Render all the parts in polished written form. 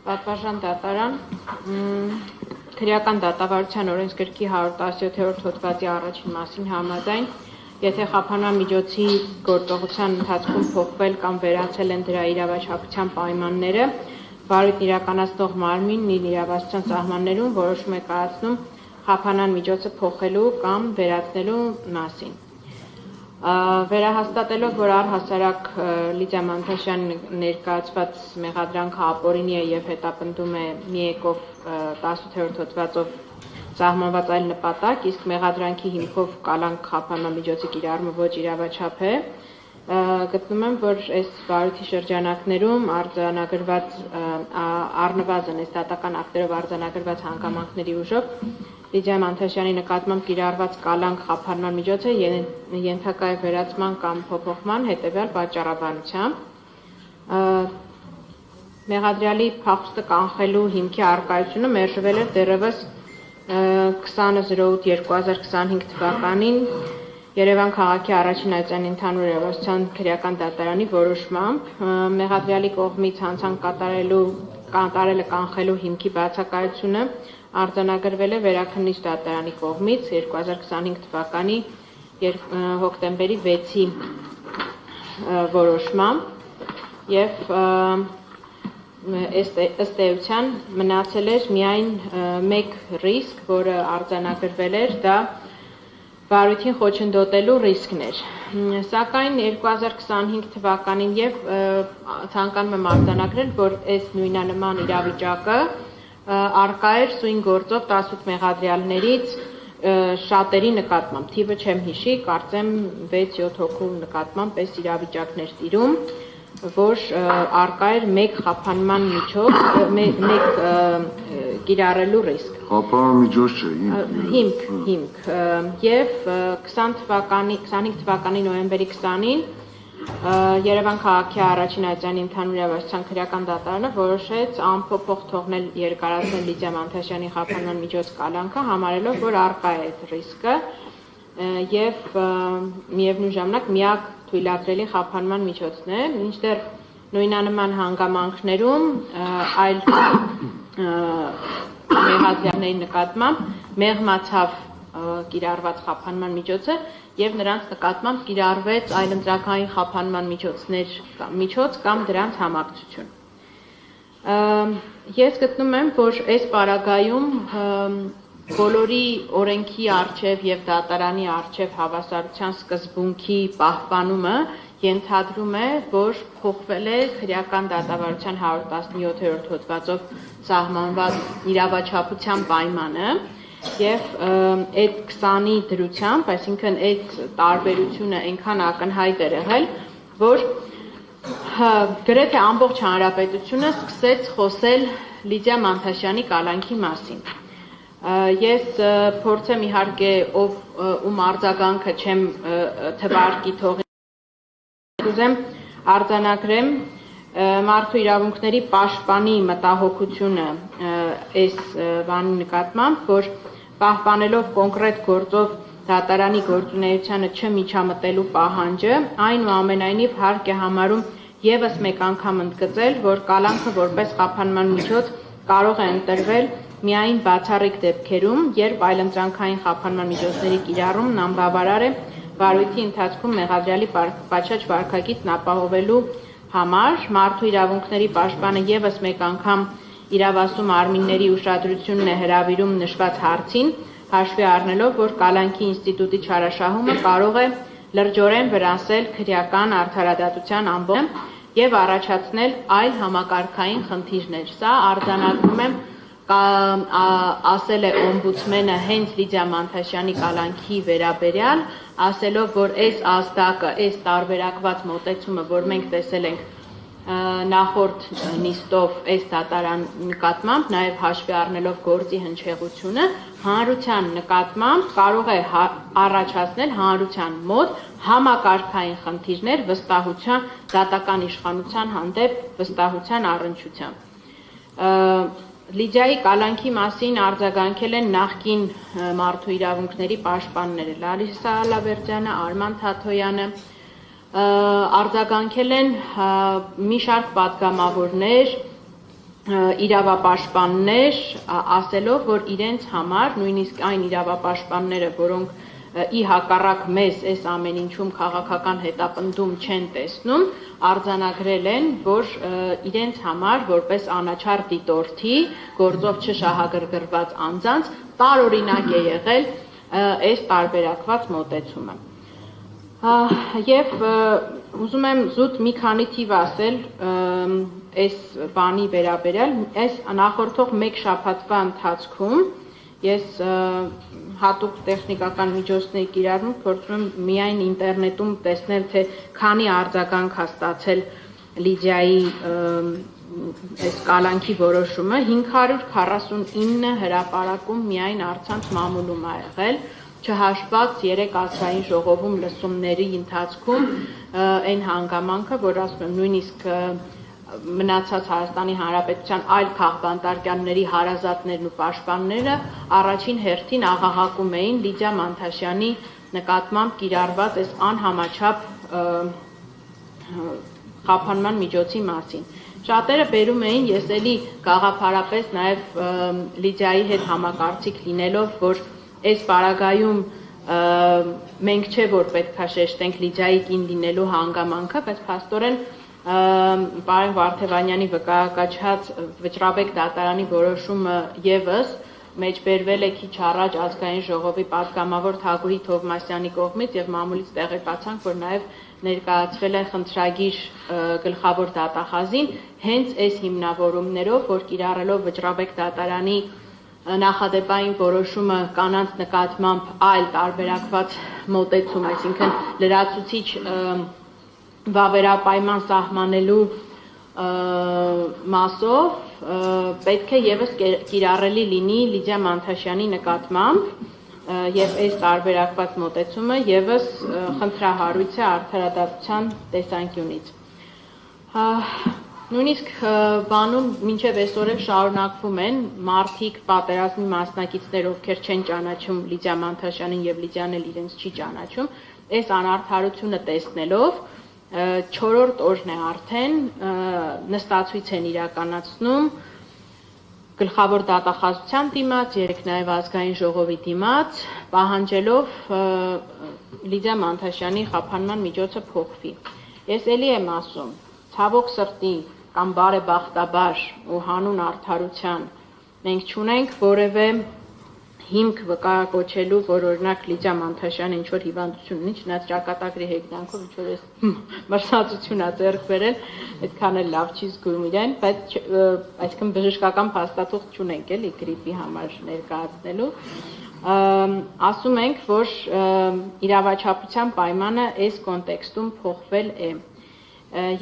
Պատվարժան դատարան, քրեական դատավարության օրենսգրքի 117-րդ հոդվածի առաջին մասին համաձայն, եթե խափանման միջոցի գործողության ընթացքում փոխվել կամ վերացել են դրա իրավաչափության պայմանները, վարույթն իրականացնող մարմինն իր իրավասության սահմաններում որոշում է կայացնում խափանման միջոցը փոխելու կամ վերացնելու մասին։ Վերահաստատելով, որ առհասարակ Լիդիա Մանթաշյանի ներկայացված մեղադրանքը ապօրինի է եւ հետապնդում է միեկով 18-րդ հոդվածով սահմանված այլ նպատակ, իսկ մեղադրանքի հիմքով կալանք խափանման միջոցի կիրառումը ոչ իրավաչափ է, գտնում եմ, որ այս վարույթի շրջանակներում արձանագրված առնվազն այս դատական ակտերով արձանագրված հանգամանքների ուժով Լիդիա Մանթաշյանի նկատմամբ կիրառված կալանք խափանման միջոցը ենթակա է վերացման կամ փոփոխման հետևյալ պատճառաբանությամբ։ Մեղադրյալի փախուստը կանխելու հիմքի առկայությունը մերժվել էր դեռևս 20/08/2025 թվականին Երևան քաղաքի առաջին այցային ընդհանուր իրավասության քրեական դատարանի որոշմամբ մեղադրյալի կողմից հանցանք կատարելը կանխելու հիմքի բացակայությունը արձանագրվել է Վերաքննիչ դատարանի կողմից 2025 թվականի հոկտեմբերի 6-ի որոշմամբ եւ ըստ էության մնացել էր միայն մեկ ռիսկ, որը արձանագրվել էր, դա վարույթին խոչընդոտելու ռիսկն էր։ Սակայն 2025 թվականին եւ ցանկանում եմ արձանագրել, որ այս նույնանման իրավիճակը արկա էր սույն գործով 18 մեղադրյալներից շատերի նկատմամբ, թիվը չեմ հիշի, կարծեմ 6-7 հոգու նկատմամբ այս իրավիճակներ տիրում, որ արկա էր մեկ խափանման միջոց, մեկ կիրառելու ռիսկ։ Խափանման միջոց չէ, հիմք եւ 25 թվականի նոյեմբերի 20-ին Երևան քաղաքի առաջին այցային ընդհանուր իրավասության քրեական դատարանը որոշեց անփոփոխ թողնել երկարացնել Լիդիա Մանթաշյանի խափանման միջոց կալանքը, համարելով, որ արկա է այդ ռիսկը եւ միևնույն ժամանակ միակ թույլատրելի խափանման միջոցն է, մինչդեռ նույնանման հանգամանքներում այլ մեղադրյալների նկատմամբ մեղմացավ կիրառված խափանման միջոցը եւ նրանց նկատմամբ կիրառվեց այլընտրանքային խափանման միջոց կամ դրանց համակցություն։ Ես գտնում եմ, որ այս պարագայում բոլորի օրենքի առջև եւ դատարանի առջև հավասարության սկզբունքի պահպանումը ենթադրում է, որ փոխվել է քրեական դատավարության 117-րդ հոդվածով սահմանված իրավաչափության պայմանը եւ այդ 20-ի դրությամբ, այսինքն այդ տարբերությունը այնքան ակնհայտ էր եղել, որ գրեթե ամբողջ հանրապետությունը սկսեց խոսել Լիդիա Մանթաշյանի կալանքի մասին։ Ես փորձեմ իհարկե ում արձագանքը չեմ թվարկի թողի ուզեմ արձանագրեմ մարդու իրավունքների պաշտպանի մտահոգությունը այս բանի նկատմամբ, որ պահպանելով կոնկրետ գործով դատարանի գործունեությանը չմիջամտելու պահանջը, այնուամենայնիվ հարկ է համարում եւս մեկ անգամ ընդգծել, որ կալանքը որպես խափանման միջոց կարող է ընտրվել միայն բացառիկ դեպքերում, երբ այլընտրանքային խափանման միջոցների կիրառումն անբավարար է վարույթի ընթացքում մեղադրյալի պատշաճ վարքագիծն ապահովելու համար, մարդու իրավունքների պաշտպանը եւս մեկ անգամ իրավասու մարմինների ուշադրությունն է հրավիրում նշված հարցին, հաշվի առնելով, որ կալանքի ինստիտուտի չարաշահումը կարող է լրջորեն վնասել քրեական արդարադատության ամբողջ եւ առաջացնել այլ համակարգային խնդիրներ։ Սա արձանագրում եմ ասել է օմբուդսմենը հենց Լիդիա Մանթաշյանի կալանքի վերաբերյալ, ասելով, որ այս ազդակը, այս տարբերակված մոտեցումը, որ մենք տեսել ենք նախորդ նիստով այս դատարան նկատմամբ, նաև հաշվի առնելով գործի հնչեղությունը, հանրության նկատմամբ կարող է առաջացնել հանրության մոտ համակարգային խնդիրներ վստահության, դատական իշխանության հանդեպ վստահության առնչությամբ։ Լիդիայի կալանքի մասին արձագանքել են նախկին մարդու իրավունքների պաշտպանները Լարիսա Ալավերդյանը, Արման Թաթոյանը, արձագանքել են մի շարք պատգամավորներ, իրավապաշտպաններ ասելով, որ իրենց համար նույնիսկ այն իրավապաշտպանները, որոնք ի հակառակ մեզ այս ամեն ինչում քաղաքական հետապնդում չեն տեսնում, արձանագրել են, որ իրենց համար որպես անաչառ դիտորդի գործով չշահագրգռված անձանց տարօրինակ է եղել այս տարբերակված մոտեցումը։ Եվ ուզում եմ զուտ մի քանի թիվ ասել այս բանի վերաբերյալ, այս նախորդող մեկ շաբաթվա ընթացքում ես հատուկ տեխնիկական միջոցների կիրառում փորձում եմ միայն ինտերնետում տեսնել, թե քանի արձագանք է ստացել Լիդիայի այս կալանքի որոշումը, 549 հրապարակում միայն առցանց մամուլում ա եղել, չհաշված 3 ազգային ժողովում լսումների ընթացքում այն հանգամանքը, որ ասում եմ նույնիսկ մնացած Հայաստանի Հանրապետության այլ քաղբանտարկյանների հարազատներն ու պաշտպանները առաջին հերթին աղաղակում էին Լիդիա Մանթաշյանի նկատմամբ կիրառված այս անհամաչափ խափանման միջոցի մասին։ Շատերը բերում էին, ես էլի գաղափարապես նաև Լիդիայի հետ համակարծիք լինելով, որ այս պարագայում մենք չէ, որ պետք է շեշտենք Լիդիայի կին լինելու հանգամանքը, բայց փաստորեն Պարոն Վարդևանյանի վկայակաչած Վճռաբեկ դատարանի որոշումը ևս մեջբերվել է քիչ առաջ ազգային ժողովի պատգամավոր Թագուհի Թովմասյանի կողմից եւ մամուլից տեղեկացանք, որ նաեւ ներկայացվել է խնդրագիր գլխավոր դատախազին հենց այս հիմնավորումներով, որ կիրառելով Վճռաբեկ դատարանի նախադեպային որոշումը կանանց նկատմամբ այլ տարբերակված մոտեցում, այսինքն լրացուցիչ վավերապայման սահմանելու մասով պետք է ևս կիրառելի լինի Լիդիա Մանթաշյանի նկատմամբ եւ այս տարբերակված մոտեցումը ևս խնդրահարույց է արդարադատության տեսանկյունից։ Նույնիսկ բանում մինչև այսօր էլ շարունակվում են մարդիկ պատերազմի մասնակիցներ, ովքեր չեն ճանաչում Լիդիա Մանթաշյանին եւ Լիդիան էլ իրենց չի ճանաչում, այս անարդարությունը տեսնելով 4-րդ օրն է արդեն նստացույց են իրականացնում գլխավոր դատախազության դիմաց, 3 նաև ազգային ժողովի դիմաց, պահանջելով Լիդիա Մանթաշյանի խափանման միջոցը փոխվի։ Ես էլի եմ ասում, ցավոք սրտի կամ բարեբախտաբար ու հանուն արդարության մենք չունենք որևէ հիմք վկայակոչելու, որ օրինակ Լիդիա Մանթաշյանը ինչ-որ հիվանդություն ունի, չնայած ճակատագրի հեգնանքով ինչ-որ այս մրցածություն է ձեռք բերել, այդքան էլ լավ չի զգում իրեն, բայց այսինքն բժշկական փաստաթուղթ չունենք էլի գրիպի համար ներկայացնելու։ Ասում ենք, որ իրավաչափության պայմանը այս կոնտեքստում փոխվել է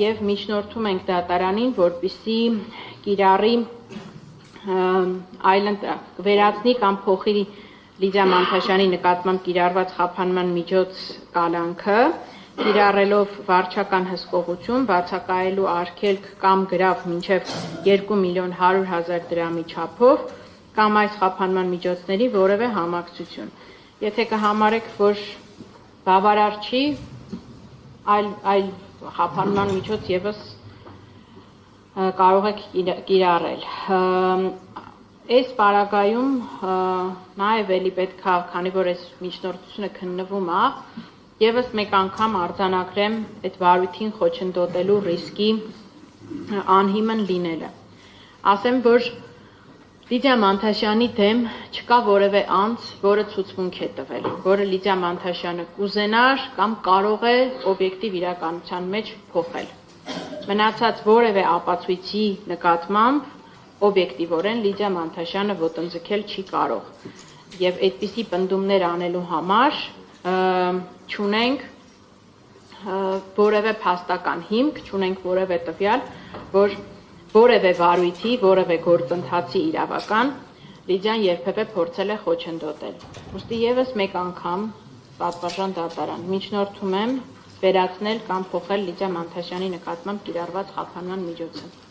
եւ միջնորդում ենք դատարանին, որպեսզի կիրառի վերացնի կամ փոխի Լիդիա Մանթաշյանի նկատմամբ կիրառված խափանման միջոց կալանքը, կիրառելով վարչական հսկողություն, բացակայելու արգելք կամ գրավ մինչև 2.100.000 դրամի չափով կամ այս խափանման միջոցների որևէ համակցություն։ Եթե կհամարեք, որ բավարար չի, այլ խափանման միջոց ևս կարող եք կիրառել։ Այս պարագայում նաև էլի պետք է, քանի որ այս միջնորդությունը քննվում է, ևս մեկ անգամ արձանագրեմ այդ վարույթին խոչընդոտելու ռիսկի անհիմն լինելը։ Ասեմ, որ Լիդիա Մանթաշյանի դեմ չկա որևէ անձ, որը ցուցմունք է տվել, որը Լիդիա Մանթաշյանը կուզենար կամ կարող է օբյեկտիվ իրականության մեջ փոխել։ Մնացած որևէ ապացույցի նկատմամբ օբյեկտիվորեն Լիդիա Մանթաշյանը ոտնձգել չի կարող։ Եվ այդպիսի պնդումներ անելու համար չունենք որևէ փաստական հիմք, չունենք որևէ տվյալ, որ որևէ վարույթի, որևէ գործընթացի իրավական Լիդիան երբևէ փորձել է խոչընդոտել։ Ուստի ևս մեկ անգամ պատվարժան դատարան միջնորդում եմ վերացնել կամ փոխել Լիդիա Մանթաշյանի նկատմամբ կիրառված խափանման միջոցը։